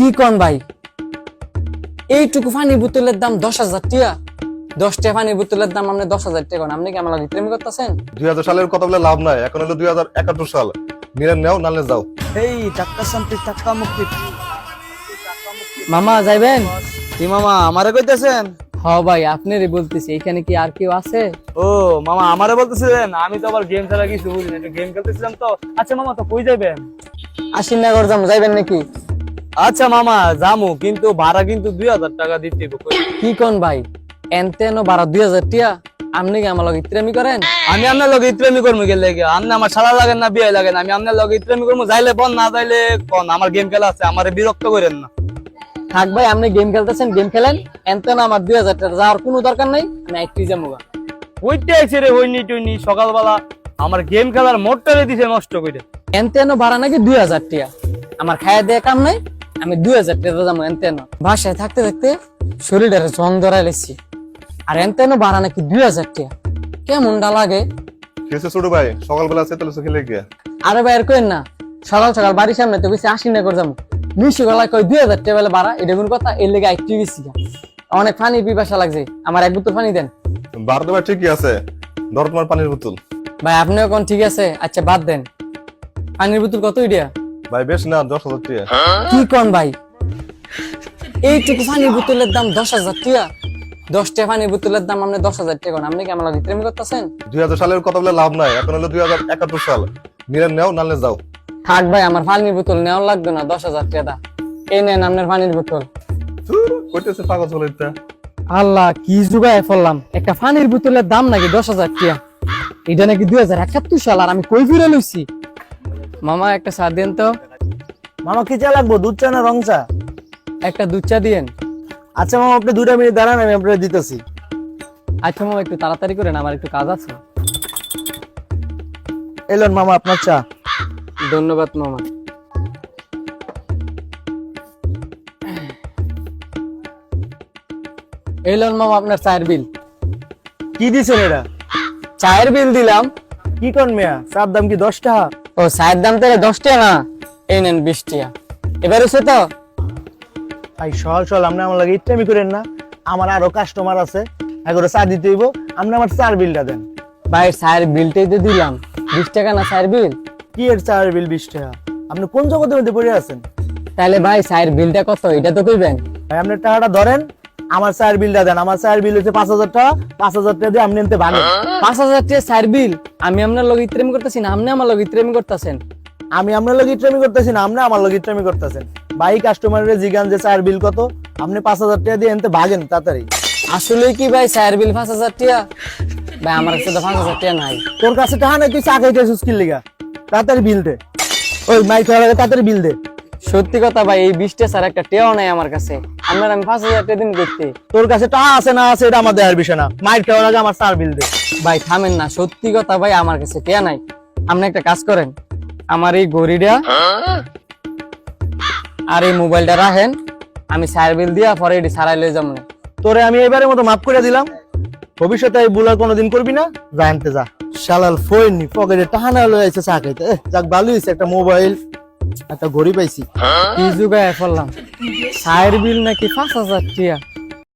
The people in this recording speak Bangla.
কি কোন ভাই, এইটুকু পানি বোতলের দাম 10,000 টাকা। 10টা পানি বোতলের দাম আপনি 10,000 টাকা কোন? আপনি কি আমার ভিতরে করতেছেন? 2000 সালের কথা বলে লাভ নাই, এখন হলো 2071 সাল। নিলেন নেও, নালে যাও। এই টাক্কা শান্তি টাক্কা মুক্তি। মামা যাইবেন? কি মামা আমারে কইতেছেন? হ ভাই, আপনারই বলতেছি। এখানে কি আর কেউ আছে? ও মামা আমারে বলতেছিলেন? আমি তো আবার গেম খেলা কিছু বুঝি না, একটু গেম খেলতেছিলাম তো। আচ্ছা মামা, তো কই যাবেন? আশিনগর যাইবেন নাকি? আচ্ছা মামা যামু, কিন্তু ভাড়া কিন্তু 2000 টাকা দিতে হবে। কি কোন ভাই, এনতেন ভাড়া 2000 টাকা? আপনি কি আমার লগে ইত্রামি করেন? আমি আপনার লগে ইত্রামি করবো গেলে আপনি আমার সারা লাগেন না বিয়ে লাগেন, আমি আপনার লগে ইত্রামি করবো। যাইলে বল, না যাইলে কোন। আমার গেম খেলা আছে, আমারে বিরক্ত করেন না। থাক ভাই, আপনি গেম খেলতেছেন, গেম খেলেন। এনতেন আমার 2000 টাকা যাওয়ার কোনো দরকার নাই। আমি একটু যাবো। ওইটা আছে রে, হইনি টইনি সকালবেলা আমার গেম খেলার মোটরে দিছে নষ্ট করে। এনতেন ভাড়া নাকি 2000 টাকা? আমার খায়া দিয়ে কাম নাই, আমি 2000 টাকা যাবো এনতেন। বাসায় থাকতে থাকতে শরীরের জং ধরাই লেছি, আর এনতেন ভাড়া নাকি 2000 টাকা। কেমনটা লাগে? কিছু ছোট ভাই, সকালবেলা আছে তাহলে খেলে গিয়া। আরে ভাই আর কইেন না, সকাল সকাল বাড়ির সামনে তো বেশি আশিনগর যাবো, নিশ্চয় গলায় কই 2000 টাকা বেলা ভাড়া। এটা কোন কথা? এর লেগে একটু গেছি। অনেক পানি পিপাসা লাগছে, আমার এক বোতল পানি দেন। বার দেবার ঠিকই আছে, ধর তোমার পানির বোতল। ভাই আপনিও কোন? ঠিক আছে, আচ্ছা বাদ দেন। পানির বোতল কত ইডিয়া? ভাই বেশ না, 10,000 টাকা। কি কোন ভাই, এইটুকু পানির বোতলের দাম 10,000 টাকা? 10টা পানির বোতলের দাম আপনি 10,000 টাকা কোন? আপনি কি আমার ভিতরে করতেছেন? 2000 সালের কথা বলে লাভ নাই, এখন হলো 2071 সাল। নিলেন নেও, নালে যাও। থাক ভাই, আমার পানির বোতল নেওয়া লাগবে না 10,000 টাকা। এই নেন আপনার পানির বোতল। কইতেছে পাগল চলে এটা। আল্লাহ, কি জুগায় ফেললাম! একটা পানির বোতলের দাম নাকি 10,000 টাকা? এটা নাকি 2071 সাল, আর আমি কই ফিরে লইছি। মামা একটা চা দেন তো। মামা কি চা লাগবো, দুধ চা না রং চা? একটা দুধ চা দিয়েন। আচ্ছা মামা, আপনি 2 মিনিট দাঁড়ান, আমি আপনাকে দিতেছি। আচ্ছা মামা, একটু তাড়াতাড়ি করেন, আমার একটু কাজ আছে। এলেন মামা আপনার চা। ধন্যবাদ মামা। এলেন মামা আপনার চায়ের বিল। কি দিছেন এটা? চায়ের বিল দিলাম। কি কোন মিয়া, চার দাম কি 10 টাকা? ও চায়ের দাম তাহলে 10 টাকা না, এই নেন 20 টাকা। এবার হচ্ছে তো? ভাই সল আপনি আমার লাগে ইত্যামি করেন না, আমার আরো কাস্টমার আছে, এগুলো চা দিতে হইব। আপনি আমার চার বিলটা দেন। ভাই চায়ের বিলটাই তো দিলাম, 20 টাকা না চায়ের বিল? কি এর চার বিল 20 টাকা? আপনি কোন জগতের মধ্যে পড়ে আছেন? তাহলে ভাই চায়ের বিলটা কত এটা তো কইবেন। ভাই আপনি টাকাটা ধরেন, আমার চার বিলটা দেন। আমার চার বিল হচ্ছে 5,000 টাকা। 5,000 টাকা দিয়ে আপনি নিতে ভাঙেন। 5,000 টাকা চায়ের বিল? আমি আপনার লগে ইত্রেমি করতেছি না, আপনি আমার লগে ইত্রেমি করতেছেন। আমি আপনার লগে ইত্রামি করতেছি না, আপনি আমার লগে ইত্রামি করতেছেন। ভাই কাস্টমারের জিগান যে চার বিল কত, আপনি 5,000 টাকা দিয়ে এনতে ভাগেন তাড়াতাড়ি। আসলে কি ভাই চায়ের বিল 5,000 টাকা? ভাই আমার কাছে তো 5,000 টাকা নাই। তোর কাছে টাকা নাই, তুই চা খাইতেছিস কি লিগা? তাড়াতাড়ি বিল দে। ওই মাইক খাওয়ার আগে তাড়াতাড়ি বিল দে। সত্যি কথা ভাই, এই 20 টাকা ছাড়া একটা টেও নাই আমার কাছে। আপনার আমি 5,000 টাকা দিন করতে। তোর কাছে টাকা আছে না আছে এটা আমার দেওয়ার বিষয় না। মাইক খাওয়ার আগে আমার চার বিল দে। ভাই থামেন না, সত্যি কথা ভাই, আমার কাছে টেয়া নাই। আপনি একটা কাজ করেন, আমার এই ঘড়িটা আর এই মোবাইলটা রাখেন, আমি চায়ের বিল দিয়া পরে এটি সারাই লই যাবো। তোরে আমি এবারের মতো মাফ করে দিলাম, ভবিষ্যতে এই ভুল আর কোনোদিন করবি না। যা আনতে যা। শালাল ফোননি পকেটে টাকা না লয়ে আইছে চা খাইতে। যাক ভালো হইছে, একটা মোবাইল একটা ঘড়ি পাইছি। কি যুগায় ফেললাম, চায়ের বিল নাকি 5,000 টাকা।